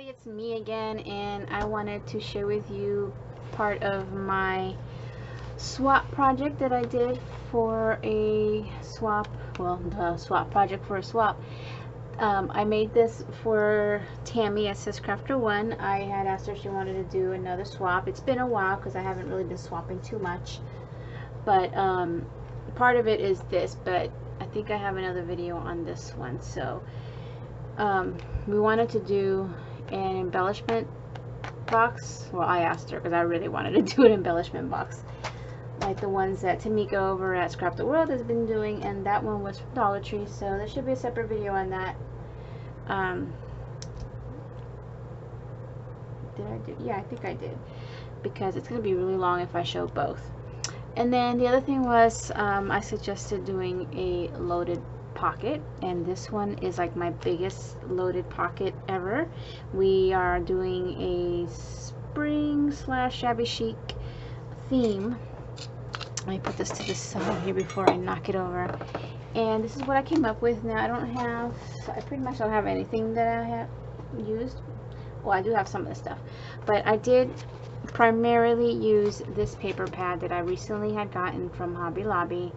It's me again, and I wanted to share with you part of my swap project that I did for a swap, well, the swap project for a swap. I made this for Tammy at Sis Crafter 1. I had asked her if she wanted to do another swap. It's been a while because I haven't really been swapping too much, but part of it is this, but I think I have another video on this one. So we wanted to do an embellishment box. Well, I asked her because I really wanted to do an embellishment box like the ones that Tamika over at Scrap the World has been doing, and that one was from Dollar Tree, so there should be a separate video on that. Did I do? Yeah, I think I did, because it's going to be really long if I show both. And then the other thing was I suggested doing a loaded pocket, and this one is like my biggest loaded pocket ever. We are doing a spring / shabby chic theme. Let me put this to the side here before I knock it over. And this is what I came up with. Now I pretty much don't have anything that I have used. Well, I do have some of the stuff, but I did primarily use this paper pad that I recently had gotten from Hobby Lobby,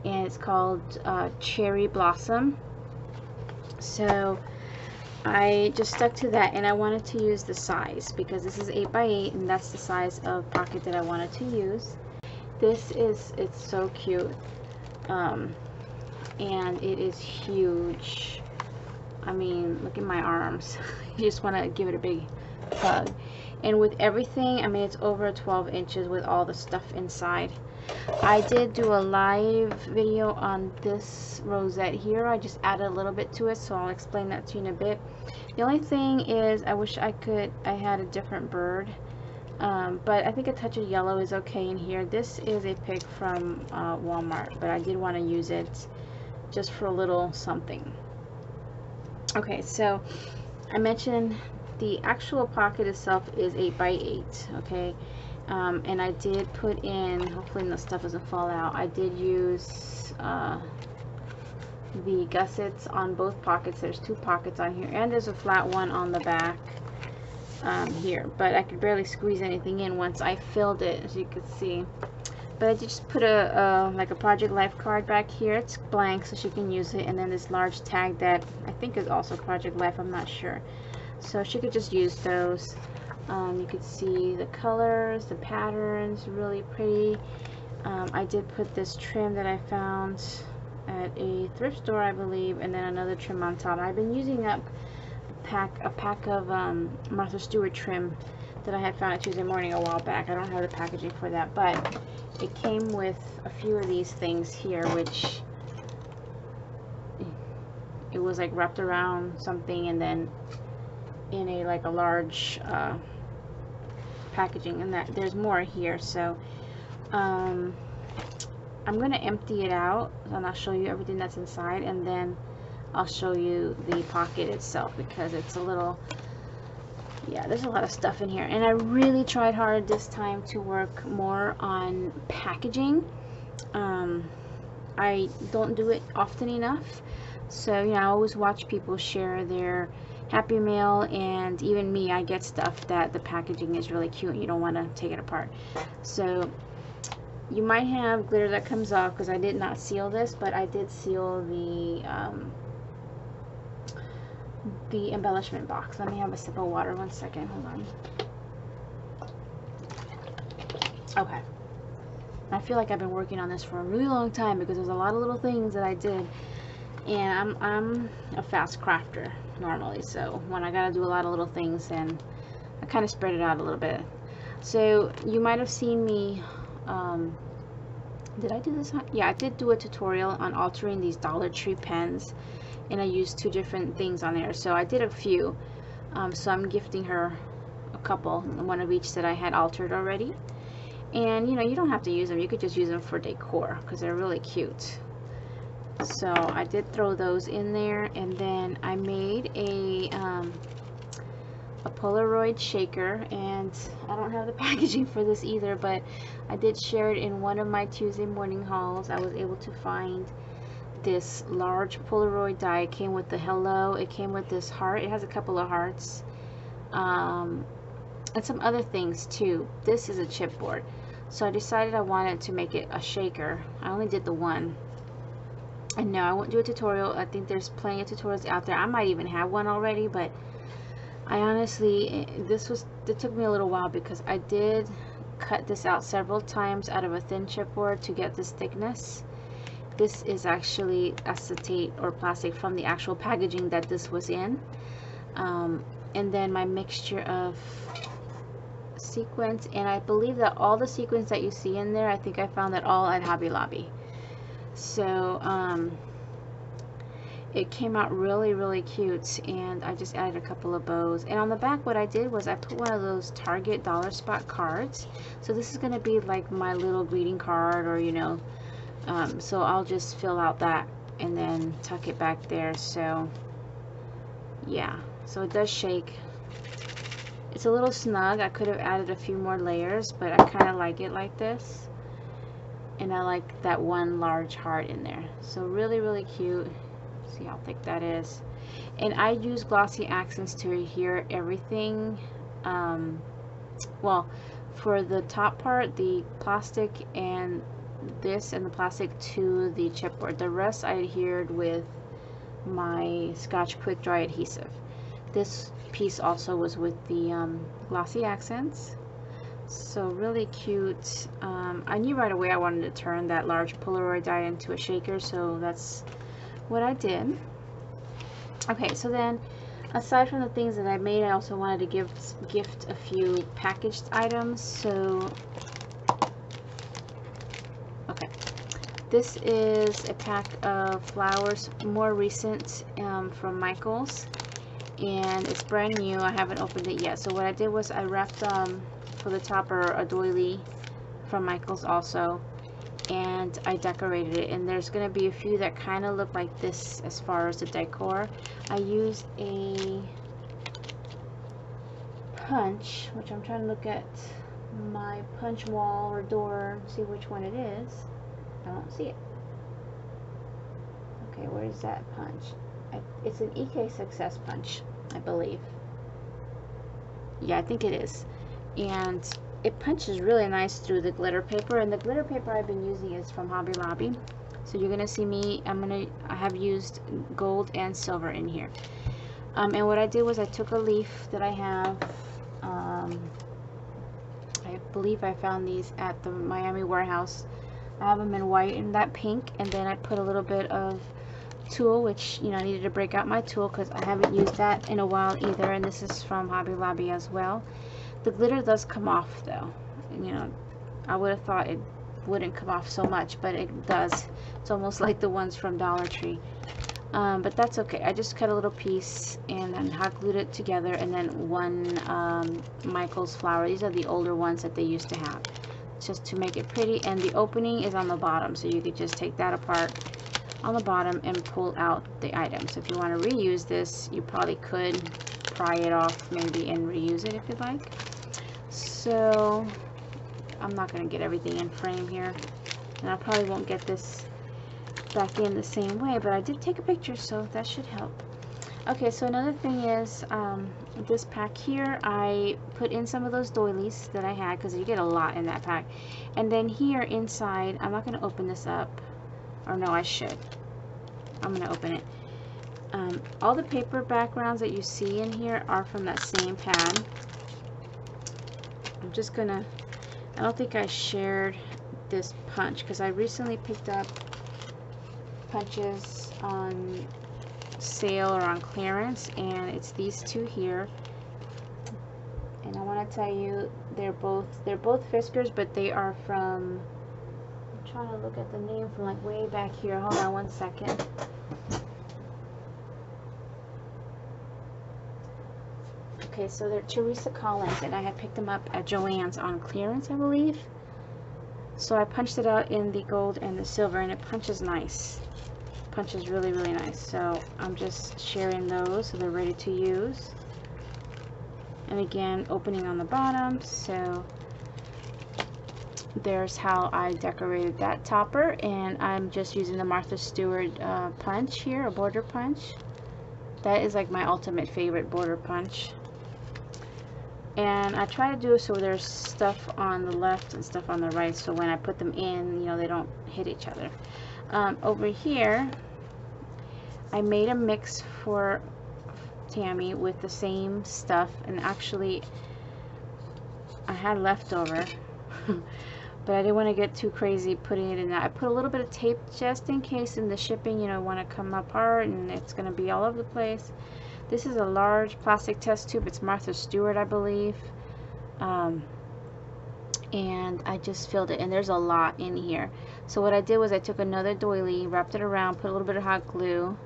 and it's called Cherry Blossom. So I just stuck to that, and I wanted to use the size because this is 8x8, and that's the size of pocket that I wanted to use. It's so cute, and it is huge. I mean, look at my arms. You just want to give it a big hug. And with everything, I mean, it's over 12 inches with all the stuff inside. I did do a live video on this rosette here. I just added a little bit to it, so I'll explain that to you in a bit. The only thing is, I wish I had a different bird, but I think a touch of yellow is okay in here. This is a pick from Walmart, but I did want to use it just for a little something. Okay, so I mentioned the actual pocket itself is 8x8, okay? And I did put in, hopefully the stuff doesn't fall out, I did use the gussets on both pockets. There's 2 pockets on here, and there's a flat one on the back here, but I could barely squeeze anything in once I filled it, as you can see. But I just put like a Project Life card back here. It's blank, so she can use it, and then this large tag that I think is also Project Life, I'm not sure. So she could just use those. You could see the colors, the patterns, really pretty. I did put this trim that I found at a thrift store, I believe, and then another trim on top. I've been using up a pack of Martha Stewart trim that I had found at Tuesday Morning a while back. I don't have the packaging for that, but it came with a few of these things here, which it was like wrapped around something and then in a large packaging, and that there's more here. So I'm gonna empty it out and I'll show you everything that's inside, and then I'll show you the pocket itself, because it's a little, yeah, there's a lot of stuff in here. And I really tried hard this time to work more on packaging. I don't do it often enough, so you know, I always watch people share their Happy Mail, and even me, I get stuff that the packaging is really cute and you don't want to take it apart. So you might have glitter that comes off, because I did not seal this, but I did seal the embellishment box. Let me have a sip of water, 1 second, hold on. Okay, I feel like I've been working on this for a really long time, because there's a lot of little things that I did And I'm a fast crafter normally, so when I gotta do a lot of little things, then I kind of spread it out a little bit. So you might have seen me, did I do this? Yeah, I did do a tutorial on altering these Dollar Tree pens, and I used 2 different things on there. So I did a few. So I'm gifting her a couple, one of each that I had altered already. And you know, you don't have to use them. You could just use them for decor because they're really cute. So I did throw those in there, and then I made a Polaroid shaker, and I don't have the packaging for this either, but I did share it in one of my Tuesday morning hauls. I was able to find this large Polaroid die. It came with the hello, it came with this heart, it has a couple of hearts, and some other things too. This is a chipboard, so I decided I wanted to make it a shaker. I only did the one, and no, I won't do a tutorial. I think there's plenty of tutorials out there. I might even have one already, but I honestly, it took me a little while because I did cut this out several times out of a thin chipboard to get this thickness. This is actually acetate or plastic from the actual packaging that this was in. And then my mixture of sequins, and I believe that all the sequins that you see in there, I think I found that all at Hobby Lobby. So it came out really, really cute, and I just added a couple of bows. And on the back, what I did was I put one of those Target dollar spot cards. So this is going to be like my little greeting card, or you know, so I'll just fill out that and then tuck it back there. So yeah, so it does shake. It's a little snug. I could have added a few more layers, but I kind of like it like this, and I like that one large heart in there. So really, really cute. See how thick that is. And I use glossy accents to adhere everything. Well, for the top part, the plastic and this and the plastic to the chipboard. The rest I adhered with my Scotch Quick Dry adhesive. This piece also was with the glossy accents. So really cute. I knew right away I wanted to turn that large Polaroid die into a shaker, so that's what I did. Okay, so then aside from the things that I made, I also wanted to gift a few packaged items. So okay, this is a pack of flowers, more recent, from Michael's, and it's brand new. I haven't opened it yet. So what I did was I wrapped for the topper a doily from Michael's also, and I decorated it. And there's going to be a few that kind of look like this as far as the decor. I used a punch, which I'm trying to look at my punch wall or door, see which one it is. I don't see it. Okay, where is that punch? It's an EK Success punch, I believe. Yeah, I think it is. And it punches really nice through the glitter paper, and the glitter paper I've been using is from Hobby Lobby. So you're gonna see me, I have used gold and silver in here. And what I did was I took a leaf that I have, I believe I found these at the Miami warehouse. I have them in white and that pink, and then I put a little bit of tulle, which, you know, I needed to break out my tulle because I haven't used that in a while either, and this is from Hobby Lobby as well. The glitter does come off though, and, you know, I would have thought it wouldn't come off so much, but it does. It's almost like the ones from Dollar Tree, but that's okay. I just cut a little piece and then hot glued it together, and then one Michael's flower. These are the older ones that they used to have, just to make it pretty. And the opening is on the bottom, so you could just take that apart on the bottom and pull out the item. So if you want to reuse this, you probably could pry it off maybe and reuse it if you'd like. So I'm not going to get everything in frame here, and I probably won't get this back in the same way, but I did take a picture, so that should help. Okay, so another thing is this pack here, I put in some of those doilies that I had because you get a lot in that pack. And then here inside, I'm not going to open this up, or no, I should. I'm going to open it. All the paper backgrounds that you see in here are from that same pad. I'm just gonna, I don't think I shared this punch because I recently picked up punches on sale or on clearance, and it's these two here. And I want to tell you, they're both Fiskars, but they are from, I'm trying to look at the name from like way back here. Hold on one second. Okay, so they're Teresa Collins, and I had picked them up at Joann's on clearance, I believe. So I punched it out in the gold and the silver, and it punches nice. Punches really, really nice. So I'm just sharing those so they're ready to use. And again, opening on the bottom. So there's how I decorated that topper, and I'm just using the Martha Stewart punch here, a border punch. That is like my ultimate favorite border punch. And I try to do it so there's stuff on the left and stuff on the right, so when I put them in, you know, they don't hit each other. Over here, I made a mix for Tammy with the same stuff, and actually I had leftover but I didn't want to get too crazy putting it in that. I put a little bit of tape just in case in the shipping, you know, want to come apart and it's going to be all over the place. This is a large plastic test tube. It's Martha Stewart, I believe. And I just filled it, and there's a lot in here. So what I did was I took another doily, wrapped it around, put a little bit of hot glue,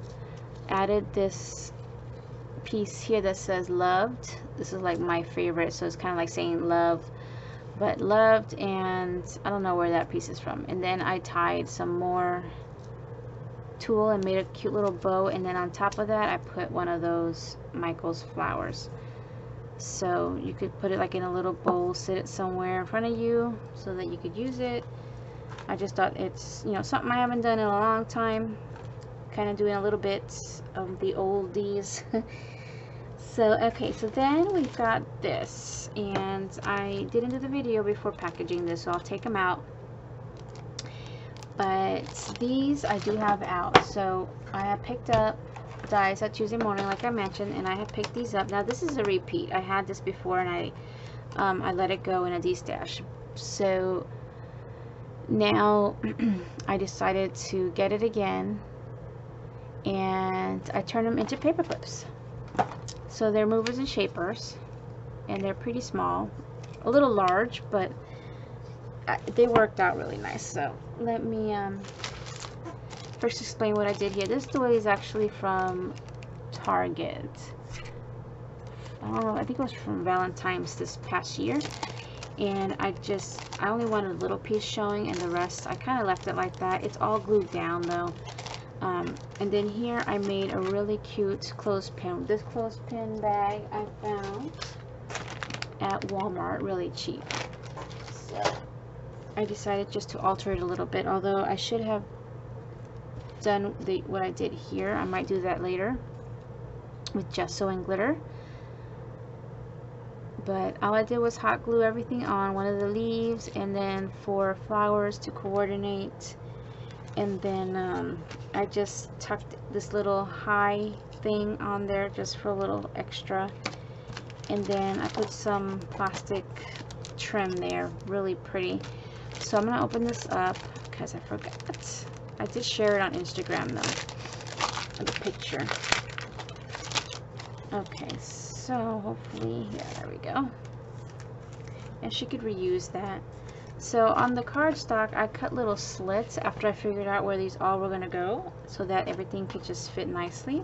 added this piece here that says loved. This is like my favorite, so it's kind of like saying love, but loved, and I don't know where that piece is from. And then I tied some more tulle and made a cute little bow, and then on top of that I put one of those Michael's flowers. So you could put it like in a little bowl, sit it somewhere in front of you so that you could use it. I just thought it's, you know, something I haven't done in a long time, kind of doing a little bit of the oldies. So okay, so then we've got this, and I didn't do the video before packaging this, so I'll take them out. But these I do have out. So I have picked up dies at Tuesday morning, like I mentioned, and I have picked these up. Now this is a repeat. I had this before, and I let it go in a D-stash. So now I decided to get it again, and I turned them into paper clips. So they're movers and shapers, and they're pretty small, a little large, but they worked out really nice. So let me first explain what I did here. This doily is actually from Target. I think it was from Valentine's this past year, and I only wanted a little piece showing, and the rest I kind of left it like that. It's all glued down though. And then here I made a really cute clothespin. This clothespin bag I found at Walmart, really cheap. So I decided just to alter it a little bit, although I should have done what I did here. I might do that later with gesso and glitter. But all I did was hot glue everything on one of the leaves, and then for flowers to coordinate. And then I just tucked this little high thing on there just for a little extra. And then I put some plastic trim there, really pretty. So I'm going to open this up because I forgot. I did share it on Instagram though, the picture. Okay, so hopefully, yeah, there we go. And she could reuse that. So on the cardstock, I cut little slits after I figured out where these all were going to go, so that everything could just fit nicely.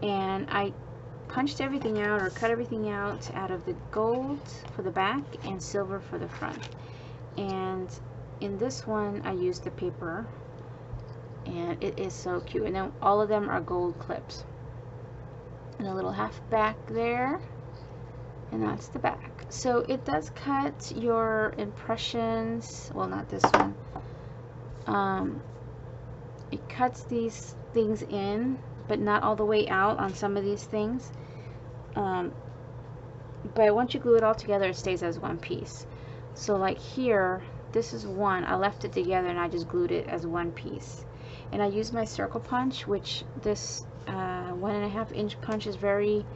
And I punched everything out, or cut everything out of the gold for the back and silver for the front. And in this one, I used the paper, and it is so cute. And then all of them are gold clips. And a little half back there, and that's the back. So it does cut your impressions, well, not this one. It cuts these things in, but not all the way out on some of these things. But once you glue it all together, it stays as one piece. So like here, this is one. I left it together and I just glued it as one piece. And I used my circle punch, which this 1.5 inch punch is very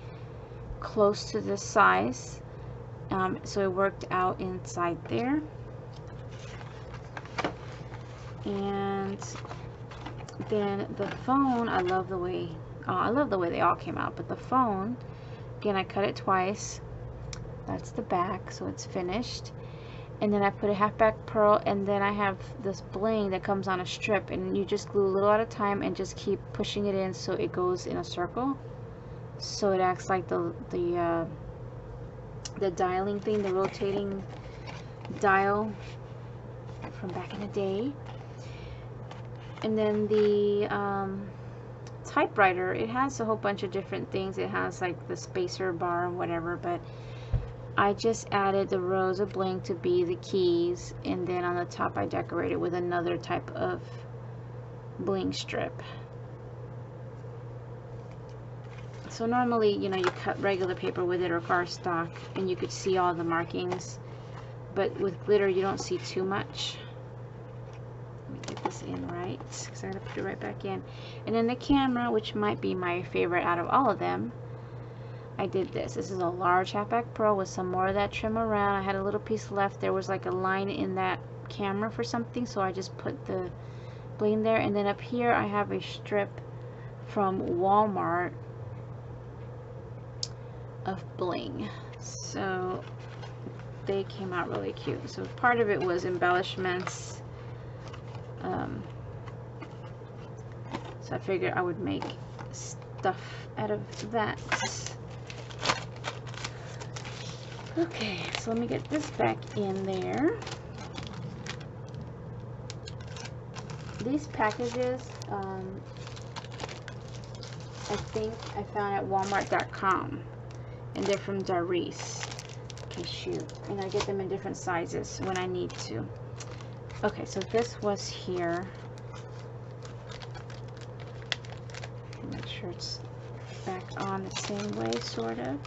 close to this size. So it worked out inside there. And then the phone, I love the way they all came out. But the phone, again, I cut it twice. That's the back, so it's finished. And then I put a half back pearl, and then I have this bling that comes on a strip, and you just glue a little at a time and just keep pushing it in so it goes in a circle, so it acts like the dialing thing, the rotating dial from back in the day. And then the typewriter, it has a whole bunch of different things. It has like the spacer bar and whatever, but I just added the rows of bling to be the keys, and then on the top I decorated with another type of bling strip. So normally, you know, you cut regular paper with it or cardstock and you could see all the markings, but with glitter you don't see too much. Let me get this in right, because I gotta put it right back in. And then the camera, which might be my favorite out of all of them, I did this. This is a large halfback pearl with some more of that trim around. I had a little piece left. There was like a line in that camera for something, so I just put the bling there. And then up here I have a strip from Walmart of bling. So they came out really cute. So part of it was embellishments. So I figured I would make stuff out of that. Okay, so let me get this back in there. These packages, I think I found at walmart.com, and they're from Doris. Okay, shoot. And I get them in different sizes when I need to. Okay, so this was here. Make sure it's back on the same way, sort of.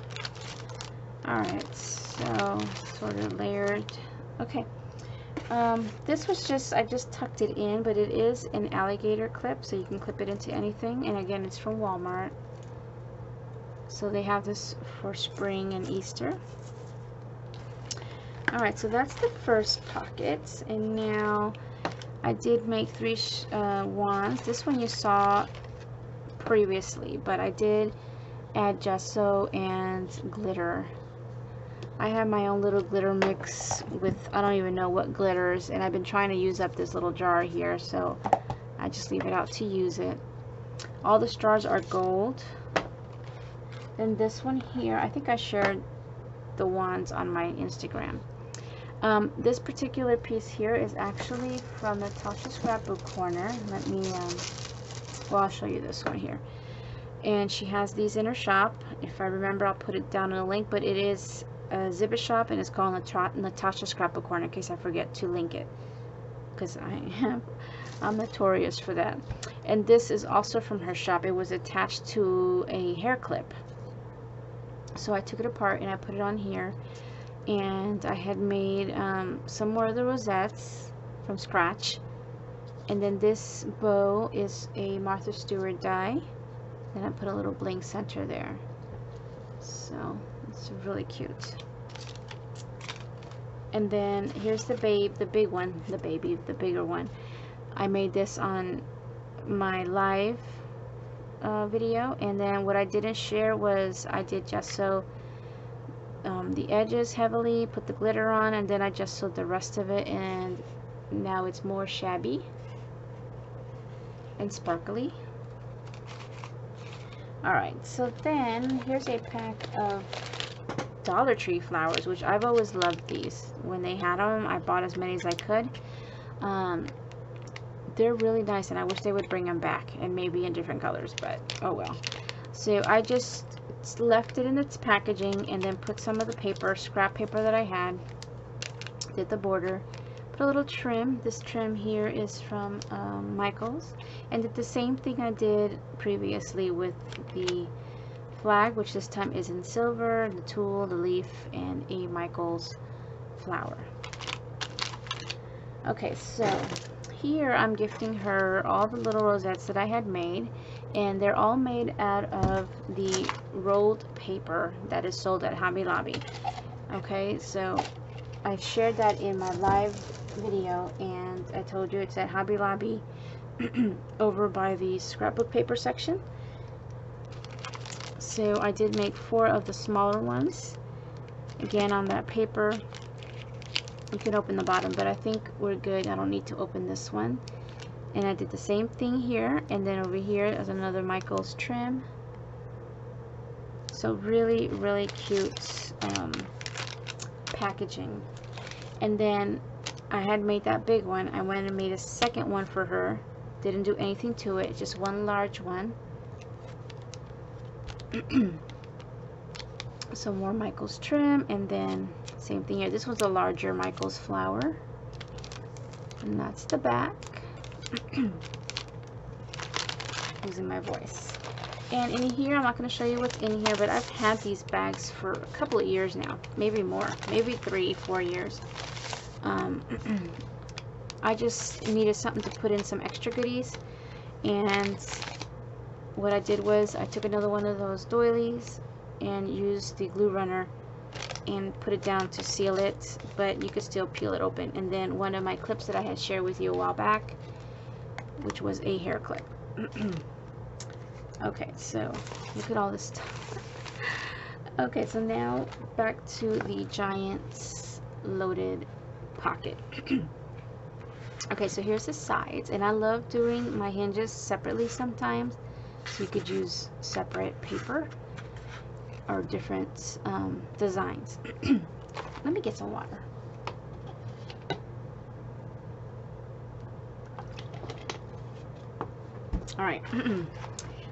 Alright, so sort of layered. Okay, this was just, I just tucked it in, but it is an alligator clip, so you can clip it into anything. And again, it's from Walmart. So they have this for spring and Easter. Alright, so that's the first pocket. And now I did make 3 wands. This one you saw previously, but I did add gesso and glitter. I have my own little glitter mix with, I don't even know what glitters, and I've been trying to use up this little jar here, so I just leave it out to use it. All the stars are gold. Then this one here, I think I shared the wands on my Instagram. This particular piece here is actually from Natasha's Scrapbook Corner. Let me, well, I'll show you this one here. And she has these in her shop. If I remember, I'll put it down in a link, but it is a Zibbit shop, and it's called Natasha's Scrapbook Corner, in case I forget to link it, because I'm notorious for that. And this is also from her shop. It was attached to a hair clip, so I took it apart and I put it on here. And I had made some more of the rosettes from scratch. And then this bow is a Martha Stewart die. Then I put a little bling center there. So it's really cute. And then here's the big one, the bigger one. I made this on my live video. And then what I didn't share was I did gesso the edges heavily, put the glitter on, and then I just sewed the rest of it, and now it's more shabby and sparkly. Alright, so then here's a pack of Dollar Tree flowers, which I've always loved these. When they had them, I bought as many as I could. They're really nice, and I wish they would bring them back, and maybe in different colors, but oh well. So I just left it in its packaging, and then put some of the paper, scrap paper that I had, did the border, put a little trim. This trim here is from Michael's, and did the same thing I did previously with the flag, which this time is in silver, the tulle, the leaf, and a Michael's flower. Okay, so here I'm gifting her all the little rosettes that I had made, and they're all made out of the rolled paper that is sold at Hobby Lobby. Okay, so I shared that in my live video, and I told you it's at Hobby Lobby. over by the scrapbook paper section. So I did make 4 of the smaller ones. Again, on that paper, you can open the bottom, but I think we're good. I don't need to open this one. And I did the same thing here, and then over here is another Michael's trim. So really, really cute packaging. And then I had made that big one. I went and made a second one for her. Didn't do anything to it, just one large one. Some more Michael's trim, and then same thing here. This one's a larger Michael's flower, and that's the back. Losing my voice. And in here, I'm not going to show you what's in here, but I've had these bags for a couple of years now, maybe more, maybe 3-4 years. I just needed something to put in some extra goodies, and what I did was I took another one of those doilies and used the glue runner and put it down to seal it, but you could still peel it open. And then one of my clips that I had shared with you a while back, which was a hair clip. Okay, so look at all this stuff. Okay, so now back to the giant loaded pocket. Okay, so here's the sides, and I love doing my hinges separately sometimes, so you could use separate paper or different designs. Let me get some water. Alright,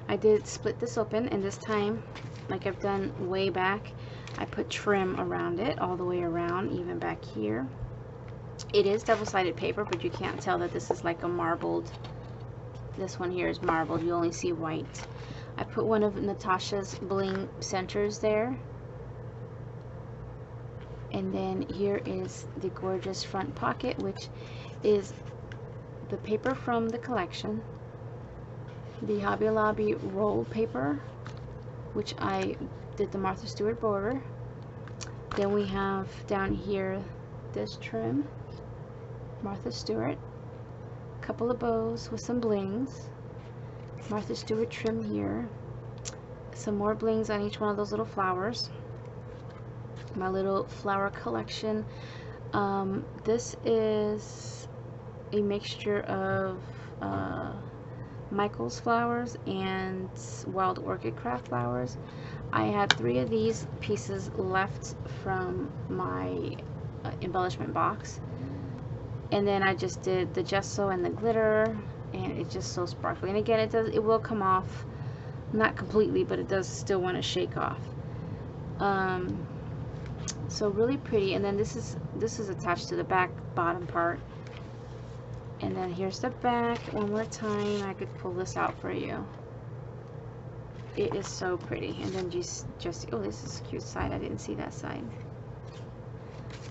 I did split this open, and this time, like I've done way back, I put trim around it, all the way around, even back here. It is double-sided paper, but you can't tell that this is like a marbled. This one here is marbled, you only see white. I put one of Natasha's bling centers there. And then here is the gorgeous front pocket, which is the paper from the collection. The Hobby Lobby roll paper, which I did the Martha Stewart border. Then we have down here this trim, Martha Stewart. A couple of bows with some blings. Martha Stewart trim here. Some more blings on each one of those little flowers. My little flower collection. This is a mixture of Michael's flowers and Wild Orchid Craft flowers. I had 3 of these pieces left from my embellishment box, and then I just did the gesso and the glitter, and it's just so sparkly. And again, it will come off, not completely, but it does still want to shake off. So really pretty. And then this is attached to the back bottom part. And then here's the back one more time. I could pull this out for you. It is so pretty. And then just oh, this is a cute side. I didn't see that side.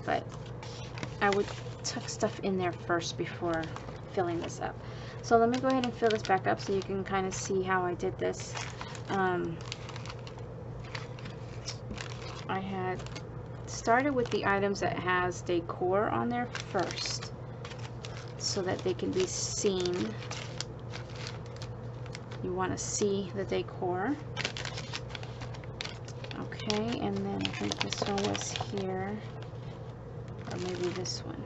But I would tuck stuff in there first before filling this up. So let me go ahead and fill this back up so you can kind of see how I did this. I had started with the items that has decor on there first, so that they can be seen. You want to see the decor. Okay, and then I think this one was here, or maybe this one.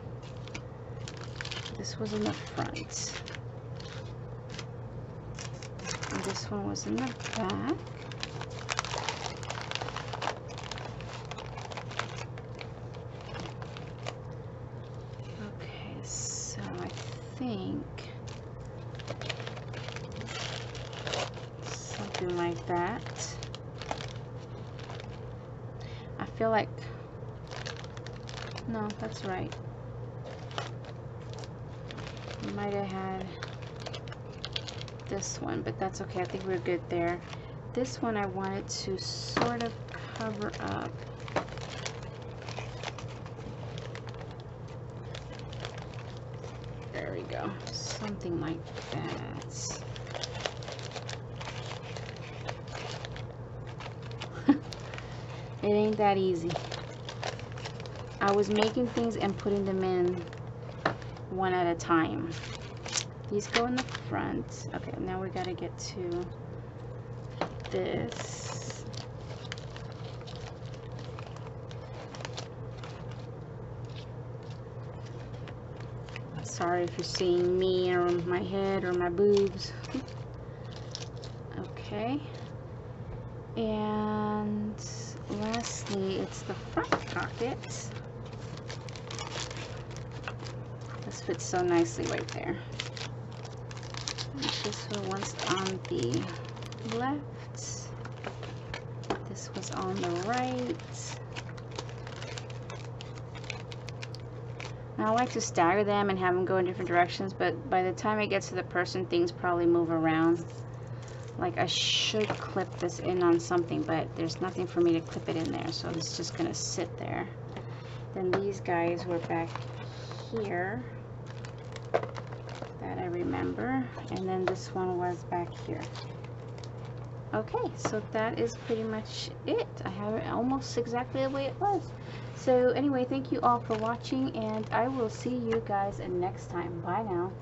This was in the front, and this one was in the back. Okay, so I think something like that. I feel like, no, that's right. We might have had this one, but that's okay. I think we're good there. This one I wanted to sort of cover up. There we go. Something like that. It ain't that easy. I was making things and putting them in one at a time. These go in the front. Okay, now we gotta get to this. Sorry if you're seeing me or my head or my boobs. Okay. And lastly, it's the front pocket. This fits so nicely right there. This one's on the left. This was on the right. Now, I like to stagger them and have them go in different directions, but by the time it gets to the person, things probably move around. Like, I should clip this in on something, but there's nothing for me to clip it in there, so it's just gonna sit there. Then these guys were back here that I remember, and then this one was back here. Okay, so that is pretty much it. I have it almost exactly the way it was. So anyway, thank you all for watching, and I will see you guys next time. Bye now.